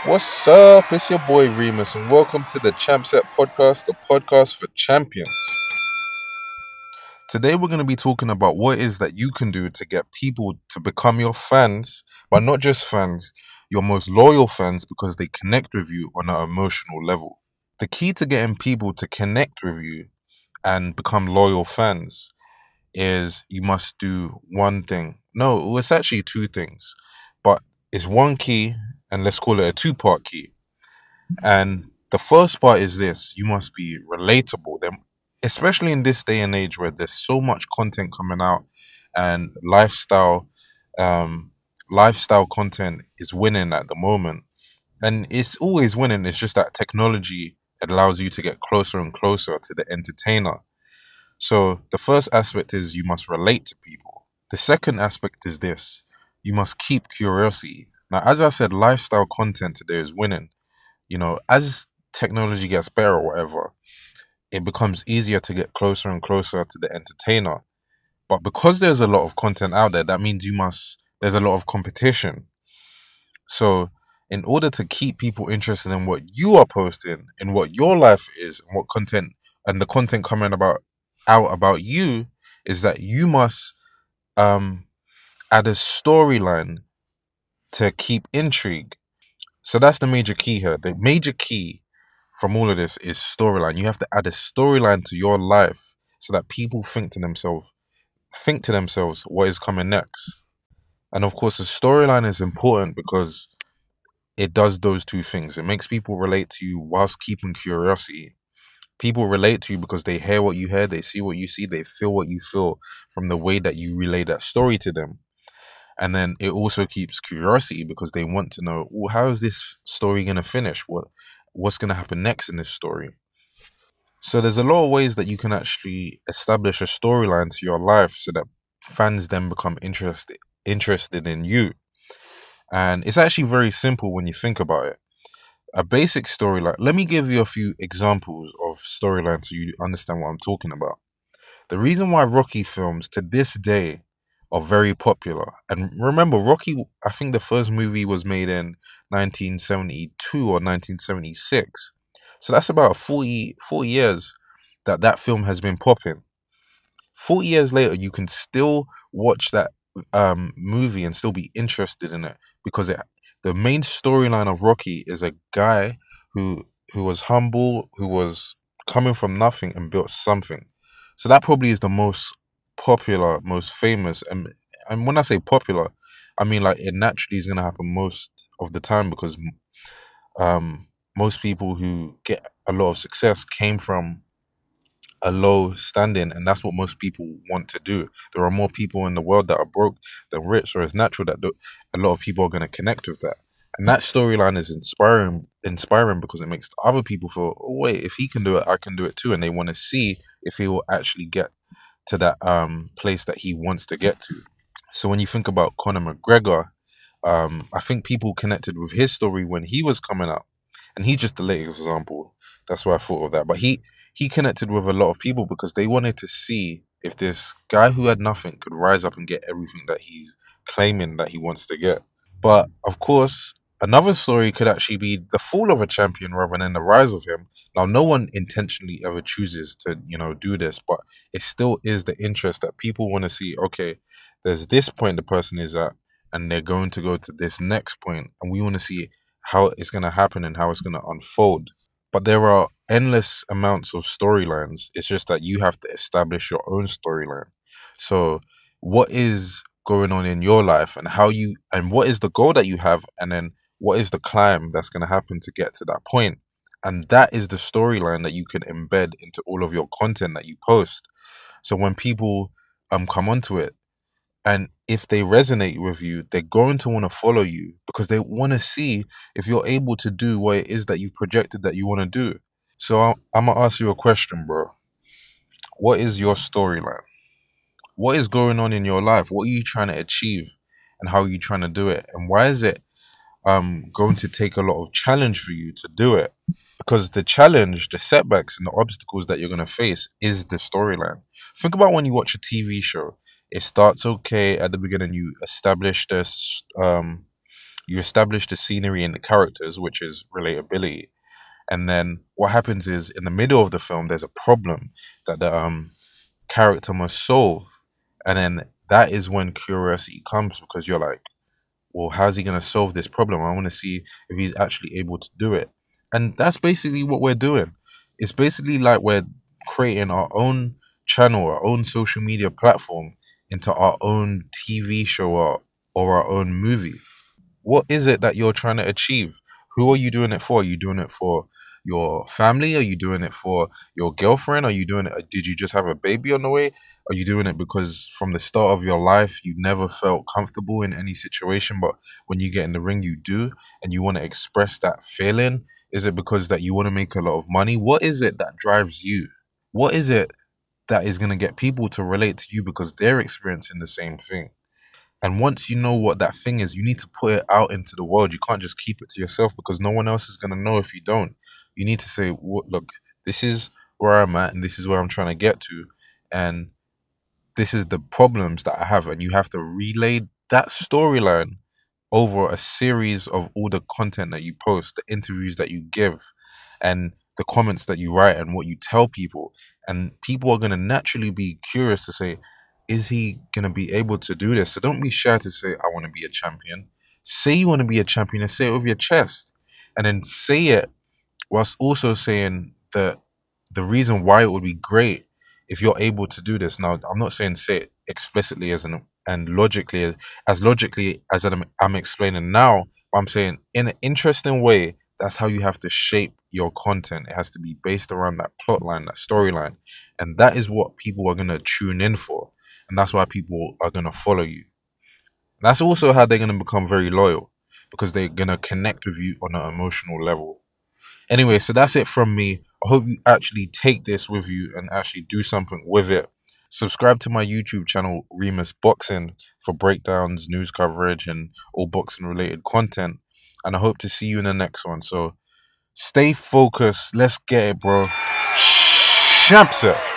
What's up? It's your boy Reemus, and welcome to the ChampSet podcast, the podcast for champions. Today, we're going to be talking about what it is that you can do to get people to become your fans, but not just fans, your most loyal fans because they connect with you on an emotional level. The key to getting people to connect with you and become loyal fans is you must do one thing. No, it's actually two things, but it's one key, and let's call it a two-part key. And the first part is this: you must be relatable. Then, especially in this day and age where there's so much content coming out, and um, lifestyle content is winning at the moment, and it's always winning. It's just that technology allows you to get closer and closer to the entertainer. So the first aspect is you must relate to people. The second aspect is this: you must keep curiosity. Now, as I said, lifestyle content today is winning. As technology gets better or whatever, it becomes easier to get closer and closer to the entertainer. But because there's a lot of content out there, that means there's a lot of competition. So, in order to keep people interested in what you are posting, in what your life is, and what content and the content coming out about you, is that you must um add a storyline to keep intrigue. So that's the major key here. The major key from all of this is storyline. You have to add a storyline to your life so that people think to themselves what is coming next. And of course, the storyline is important because it does those two things. It makes people relate to you whilst keeping curiosity. People relate to you because they hear what you hear, they see what you see, they feel what you feel from the way that you relay that story to them. And then it also keeps curiosity because they want to know, well, how is this story going to finish? What's going to happen next in this story? So there's a lot of ways that you can actually establish a storyline to your life so that fans then become interested in you. And it's actually very simple when you think about it. A basic storyline. Let me give you a few examples of storylines so you understand what I'm talking about. The reason why Rocky films to this day are very popular, and remember, Rocky, I think the first movie was made in 1972 or 1976. So that's about 40 years that that film has been popping. 40 years later, you can still watch that movie and still be interested in it because the main storyline of Rocky is a guy who was humble, who was coming from nothing and built something. So that probably is the most popular, most famous, and when I say popular, I mean like it naturally is gonna happen most of the time because most people who get a lot of success came from a low standing, and that's what most people want to do. There are more people in the world that are broke than rich, so it's natural that a lot of people are going to connect with that. And that storyline is inspiring because it makes other people feel, oh, wait, if he can do it, I can do it too, and they want to see if he will actually get to that place that he wants to get to. So when you think about Conor McGregor, I think people connected with his story when he was coming up, and he's just the latest example. That's why I thought of that. But he connected with a lot of people because they wanted to see if this guy who had nothing could rise up and get everything that he's claiming that he wants to get. But of course, another story could actually be the fall of a champion rather than the rise of him. Now, no one intentionally ever chooses to, do this, but it still is the interest that people want to see. Okay, there's this point the person is at, and they're going to go to this next point, and we want to see how it's going to happen and how it's going to unfold. But there are endless amounts of storylines. It's just that you have to establish your own storyline. So, what is going on in your life, and what is the goal that you have, and then what is the climb that's going to happen to get to that point? And that is the storyline that you can embed into all of your content that you post. So when people come onto it, and if they resonate with you, they're going to want to follow you because they want to see if you're able to do what it is that you projected that you want to do. So I'm going to ask you a question, bro. What is your storyline? What is going on in your life? What are you trying to achieve? And how are you trying to do it? And why is it going to take a lot of challenge for you to do it? Because the challenge, the setbacks, and the obstacles that you're going to face is the storyline. Think about when you watch a TV show. It starts okay at the beginning. You establish this You establish the scenery and the characters, which is relatability. And then what happens is in the middle of the film, there's a problem that the character must solve. And then that is when curiosity comes because you're like, well, how's he going to solve this problem? I want to see if he's actually able to do it. And that's basically what we're doing. It's basically like we're creating our own channel, our own social media platform into our own TV show or our own movie. What is it that you're trying to achieve? Who are you doing it for? Are you doing it for your family? Are you doing it for your girlfriend? Are you doing it? Did you just have a baby on the way? Are you doing it because from the start of your life, you never felt comfortable in any situation, but when you get in the ring, you do, and you want to express that feeling? Is it because that you want to make a lot of money? What is it that drives you? What is it that is going to get people to relate to you because they're experiencing the same thing? And once you know what that thing is, you need to put it out into the world. You can't just keep it to yourself because no one else is going to know if you don't. You need to say, look, this is where I'm at and this is where I'm trying to get to. And this is the problems that I have. And you have to relay that storyline over a series of all the content that you post, the interviews that you give, and the comments that you write and what you tell people. And people are going to naturally be curious to say, is he going to be able to do this? So don't be shy to say, I want to be a champion. Say you want to be a champion and say it with your chest. And then say it whilst also saying that the reason why it would be great if you're able to do this. Now, I'm not saying say it explicitly and logically as logically as I'm explaining now. But I'm saying in an interesting way. That's how you have to shape your content. It has to be based around that plot line, that storyline, and that is what people are gonna tune in for, and that's why people are gonna follow you. That's also how they're gonna become very loyal because they're gonna connect with you on an emotional level. Anyway, so that's it from me. I hope you actually take this with you and actually do something with it. Subscribe to my YouTube channel, Reemus Boxing, for breakdowns, news coverage, and all boxing related content. And I hope to see you in the next one. So stay focused. Let's get it, bro. ChampSet.